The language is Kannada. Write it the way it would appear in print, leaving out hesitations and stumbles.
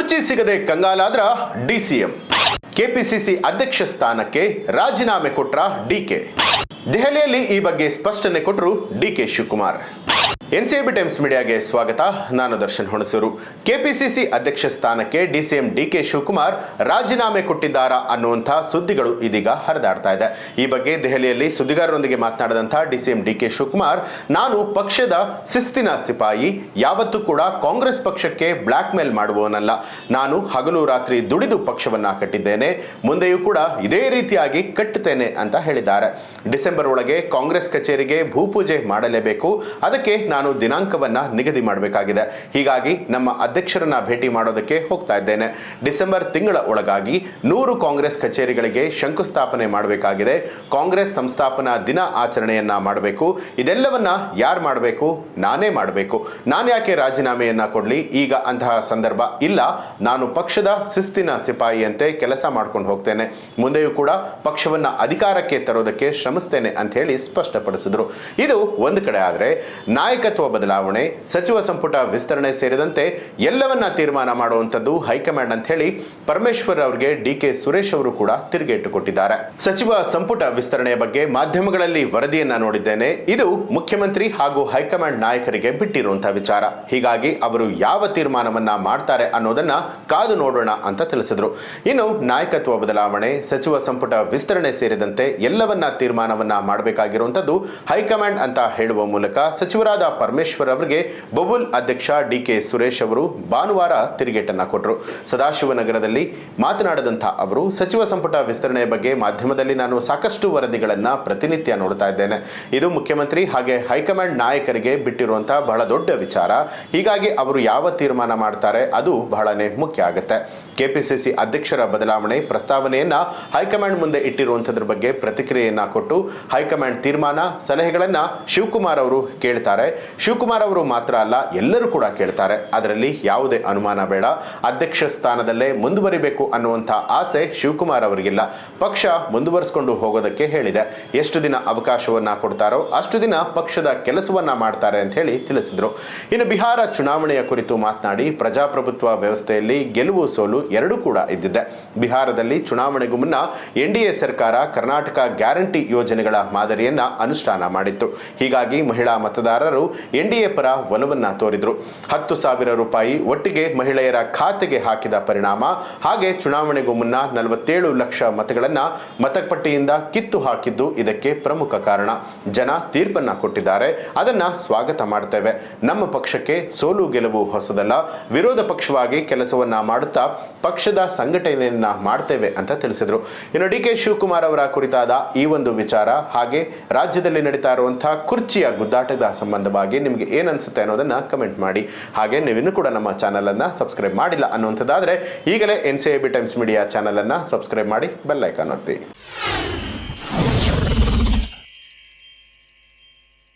ಕುರ್ಚಿ ಸಿಗದೆ ಕಂಗಾಲಾದ್ರ ಡಿಸಿಎಂ. ಕೆಪಿಸಿಸಿ ಅಧ್ಯಕ್ಷ ಸ್ಥಾನಕ್ಕೆ ರಾಜೀನಾಮೆ ಕೊಟ್ರ ಡಿಕೆ. ದೆಹಲಿಯಲ್ಲಿ ಈ ಬಗ್ಗೆ ಸ್ಪಷ್ಟನೆ ಕೊಟ್ಟರು ಡಿಕೆ ಶಿವಕುಮಾರ್. ಎನ್ಸಿಬಿ ಟೈಮ್ಸ್ ಮೀಡಿಯಾಗೆ ಸ್ವಾಗತ. ನಾನು ದರ್ಶನ್ ಹುಣಸೂರು. ಕೆಪಿಸಿಸಿ ಅಧ್ಯಕ್ಷ ಸ್ಥಾನಕ್ಕೆ ಡಿಸಿಎಂ ಡಿಕೆ ಶಿವಕುಮಾರ್ ರಾಜೀನಾಮೆ ಕೊಟ್ಟಿದ್ದಾರಾ ಅನ್ನುವಂಥ ಸುದ್ದಿಗಳು ಇದೀಗ ಹರಿದಾಡ್ತಾ ಇದೆ. ಈ ಬಗ್ಗೆ ದೆಹಲಿಯಲ್ಲಿ ಸುದ್ದಿಗಾರರೊಂದಿಗೆ ಮಾತನಾಡಿದಂಥ ಡಿಸಿಎಂ ಡಿಕೆ ಶಿವಕುಮಾರ್, ನಾನು ಪಕ್ಷದ ಶಿಸ್ತಿನ ಸಿಪಾಯಿ, ಯಾವತ್ತೂ ಕೂಡ ಕಾಂಗ್ರೆಸ್ ಪಕ್ಷಕ್ಕೆ ಬ್ಲಾಕ್ ಮೇಲ್ ಮಾಡುವವನಲ್ಲ. ನಾನು ಹಗಲು ರಾತ್ರಿ ದುಡಿದು ಪಕ್ಷವನ್ನ ಕಟ್ಟಿದ್ದೇನೆ, ಮುಂದೆಯೂ ಕೂಡ ಇದೇ ರೀತಿಯಾಗಿ ಕಟ್ಟುತ್ತೇನೆ ಅಂತ ಹೇಳಿದ್ದಾರೆ. ಡಿಸೆಂಬರ್ ಒಳಗೆ ಕಾಂಗ್ರೆಸ್ ಕಚೇರಿಗೆ ಭೂಪೂಜೆ ಮಾಡಲೇಬೇಕು. ಅದಕ್ಕೆ ನಾನು ದಿನಾಂಕವನ್ನ ನಿಗದಿ ಮಾಡಬೇಕಾಗಿದೆ. ಹೀಗಾಗಿ ನಮ್ಮ ಅಧ್ಯಕ್ಷರನ್ನ ಭೇಟಿ ಮಾಡೋದಕ್ಕೆ ಹೋಗ್ತಾ ಇದ್ದೇನೆ. ಡಿಸೆಂಬರ್ ತಿಂಗಳ ಒಳಗಾಗಿ 100 ಕಾಂಗ್ರೆಸ್ ಕಚೇರಿಗಳಿಗೆ ಶಂಕುಸ್ಥಾಪನೆ ಮಾಡಬೇಕಾಗಿದೆ. ಕಾಂಗ್ರೆಸ್ ಸಂಸ್ಥಾಪನಾ ದಿನ ಆಚರಣೆಯನ್ನ ಮಾಡಬೇಕು. ಇದೆಲ್ಲವನ್ನ ಯಾರು ಮಾಡಬೇಕು? ನಾನೇ ಮಾಡಬೇಕು. ನಾನು ಯಾಕೆ ರಾಜೀನಾಮೆಯನ್ನ ಕೊಡ್ಲಿ? ಈಗ ಅಂತಹ ಸಂದರ್ಭ ಇಲ್ಲ. ನಾನು ಪಕ್ಷದ ಶಿಸ್ತಿನ ಸಿಪಾಯಿಯಂತೆ ಕೆಲಸ ಮಾಡ್ಕೊಂಡು ಹೋಗ್ತೇನೆ. ಮುಂದೆಯೂ ಕೂಡ ಪಕ್ಷವನ್ನ ಅಧಿಕಾರಕ್ಕೆ ತರೋದಕ್ಕೆ ಶ್ರಮಿಸ್ತೇನೆ ಅಂತ ಹೇಳಿ ಸ್ಪಷ್ಟಪಡಿಸಿದ್ರು. ಇದು ಒಂದು ಕಡೆ ಆದ್ರೆ, ನಾಯಕತ್ವ ಬದಲಾವಣೆ, ಸಚಿವ ಸಂಪುಟ ವಿಸ್ತರಣೆ ಸೇರಿದಂತೆ ಎಲ್ಲವನ್ನ ತೀರ್ಮಾನ ಮಾಡುವಂತದ್ದು ಹೈಕಮಾಂಡ್ ಅಂತ ಹೇಳಿ ಪರಮೇಶ್ವರ್ ಅವರಿಗೆ ಡಿಕೆ ಸುರೇಶ್ ಅವರು ಕೂಡ ತಿರುಗೇಟು ಕೊಟ್ಟಿದ್ದಾರೆ. ಸಚಿವ ಸಂಪುಟ ವಿಸ್ತರಣೆಯ ಬಗ್ಗೆ ಮಾಧ್ಯಮಗಳಲ್ಲಿ ವರದಿಯನ್ನ ನೋಡಿದ್ದೇನೆ. ಇದು ಮುಖ್ಯಮಂತ್ರಿ ಹಾಗೂ ಹೈಕಮಾಂಡ್ ನಾಯಕರಿಗೆ ಬಿಟ್ಟಿರುವಂತಹ ವಿಚಾರ. ಹೀಗಾಗಿ ಅವರು ಯಾವ ತೀರ್ಮಾನವನ್ನ ಮಾಡ್ತಾರೆ ಅನ್ನೋದನ್ನ ಕಾದು ನೋಡೋಣ ಅಂತ ತಿಳಿಸಿದ್ರು. ಇನ್ನು ನಾಯಕತ್ವ ಬದಲಾವಣೆ, ಸಚಿವ ಸಂಪುಟ ವಿಸ್ತರಣೆ ಸೇರಿದಂತೆ ಎಲ್ಲವನ್ನ ತೀರ್ಮಾನವನ್ನ ಮಾಡಬೇಕಾಗಿರುವಂತದ್ದು ಹೈಕಮಾಂಡ್ ಅಂತ ಹೇಳುವ ಮೂಲಕ ಸಚಿವರಾದ ಪರಮೇಶ್ವರ್ ಅವರಿಗೆ ಬಬುಲ್ ಅಧ್ಯಕ್ಷ ಡಿಕೆ ಸುರೇಶ್ ಅವರು ಭಾನುವಾರ ತಿರುಗೇಟನ್ನ ಕೊಟ್ಟರು. ಸದಾಶಿವನಗರದಲ್ಲಿ ಮಾತನಾಡಿದಂಥ ಅವರು, ಸಚಿವ ಸಂಪುಟ ವಿಸ್ತರಣೆಯ ಬಗ್ಗೆ ಮಾಧ್ಯಮದಲ್ಲಿ ನಾನು ಸಾಕಷ್ಟು ವರದಿಗಳನ್ನ ಪ್ರತಿನಿತ್ಯ ನೋಡ್ತಾ ಇದ್ದೇನೆ. ಇದು ಮುಖ್ಯಮಂತ್ರಿ ಹಾಗೆ ಹೈಕಮಾಂಡ್ ನಾಯಕರಿಗೆ ಬಿಟ್ಟಿರುವಂತಹ ಬಹಳ ದೊಡ್ಡ ವಿಚಾರ. ಹೀಗಾಗಿ ಅವರು ಯಾವ ತೀರ್ಮಾನ ಮಾಡ್ತಾರೆ ಅದು ಬಹಳನೇ ಮುಖ್ಯ ಆಗುತ್ತೆ. ಕೆಪಿಸಿಸಿ ಅಧ್ಯಕ್ಷರ ಬದಲಾವಣೆ ಪ್ರಸ್ತಾವನೆಯನ್ನ ಹೈಕಮಾಂಡ್ ಮುಂದೆ ಇಟ್ಟಿರುವಂತದ್ರ ಬಗ್ಗೆ ಪ್ರತಿಕ್ರಿಯೆಯನ್ನ ಕೊಟ್ಟು, ಹೈಕಮಾಂಡ್ ತೀರ್ಮಾನ ಸಲಹೆಗಳನ್ನ ಶಿವಕುಮಾರ್ ಅವರು ಕೇಳ್ತಾರೆ. ಶಿವಕುಮಾರ್ ಅವರು ಮಾತ್ರ ಅಲ್ಲ, ಎಲ್ಲರೂ ಕೂಡ ಕೇಳ್ತಾರೆ. ಅದರಲ್ಲಿ ಯಾವುದೇ ಅನುಮಾನ ಬೇಡ. ಅಧ್ಯಕ್ಷ ಸ್ಥಾನದಲ್ಲೇ ಮುಂದುವರಿಬೇಕು ಅನ್ನುವಂಥ ಆಸೆ ಶಿವಕುಮಾರ್ ಅವರಿಗಿಲ್ಲ. ಪಕ್ಷ ಮುಂದುವರಿಸಿಕೊಂಡು ಹೋಗೋದಕ್ಕೆ ಹೇಳಿದೆ. ಎಷ್ಟು ದಿನ ಅವಕಾಶವನ್ನ ಕೊಡ್ತಾರೋ ಅಷ್ಟು ದಿನ ಪಕ್ಷದ ಕೆಲಸವನ್ನ ಮಾಡ್ತಾರೆ ಅಂತ ಹೇಳಿ ತಿಳಿಸಿದ್ರು. ಇನ್ನು ಬಿಹಾರ ಚುನಾವಣೆಯ ಕುರಿತು ಮಾತನಾಡಿ, ಪ್ರಜಾಪ್ರಭುತ್ವ ವ್ಯವಸ್ಥೆಯಲ್ಲಿ ಗೆಲುವು ಸೋಲು ಎರಡೂ ಕೂಡ ಇದ್ದಿದೆ. ಬಿಹಾರದಲ್ಲಿ ಚುನಾವಣೆಗೂ ಮುನ್ನ ಎನ್ಡಿಎ ಸರ್ಕಾರ ಕರ್ನಾಟಕ ಗ್ಯಾರಂಟಿ ಯೋಜನೆಗಳ ಮಾದರಿಯನ್ನ ಅನುಷ್ಠಾನ ಮಾಡಿತ್ತು. ಹೀಗಾಗಿ ಮಹಿಳಾ ಮತದಾರರು ಎನ್ಡಿಎ ಪರ ಒಲವನ್ನ ತೋರಿದ್ರು. 10,000 ರೂಪಾಯಿ ಒಟ್ಟಿಗೆ ಮಹಿಳೆಯರ ಖಾತೆಗೆ ಹಾಕಿದ ಪರಿಣಾಮ, ಹಾಗೆ ಚುನಾವಣೆಗೂ ಮುನ್ನ 47 ಲಕ್ಷ ಮತಗಳನ್ನ ಮತಪಟ್ಟಿಯಿಂದ ಕಿತ್ತು ಹಾಕಿದ್ದು ಇದಕ್ಕೆ ಪ್ರಮುಖ ಕಾರಣ. ಜನ ತೀರ್ಪನ್ನ ಕೊಟ್ಟಿದ್ದಾರೆ, ಅದನ್ನ ಸ್ವಾಗತ ಮಾಡ್ತೇವೆ. ನಮ್ಮ ಪಕ್ಷಕ್ಕೆ ಸೋಲು ಗೆಲುವು ಹೊಸದಲ್ಲ. ವಿರೋಧ ಪಕ್ಷವಾಗಿ ಕೆಲಸವನ್ನ ಮಾಡುತ್ತಾ ಪಕ್ಷದ ಸಂಘಟನೆಯನ್ನ ಮಾಡ್ತೇವೆ ಅಂತ ತಿಳಿಸಿದ್ರು. ಇನ್ನು ಡಿಕೆ ಶಿವಕುಮಾರ್ ಅವರ ಕುರಿತಾದ ಈ ಒಂದು ವಿಚಾರ ಹಾಗೆ ರಾಜ್ಯದಲ್ಲಿ ನಡೀತಾ ಇರುವಂತಹ ಕುರ್ಚಿಯ ಗುದ್ದಾಟದ ಸಂಬಂಧವಾಗಿ ನಿಮಗೆ ಏನ್ ಅನ್ಸುತ್ತೆ ಅನ್ನೋದನ್ನ ಕಮೆಂಟ್ ಮಾಡಿ. ಹಾಗೆ ನೀವಿನ್ನೂ ಕೂಡ ನಮ್ಮ ಚಾನಲ್ ಅನ್ನ ಸಬ್ಸ್ಕ್ರೈಬ್ ಮಾಡಿಲ್ಲ ಅನ್ನುವಂಥದ್ದಾದ್ರೆ ಈಗಲೇ ಎನ್ಸಿಬಿ ಟೈಮ್ಸ್ ಮೀಡಿಯಾ ಚಾನಲ್ ಅನ್ನ ಸಬ್ಸ್ಕ್ರೈಬ್ ಮಾಡಿ, ಬೆಲ್ ಐಕಾನ್ ಒತ್ತಿ.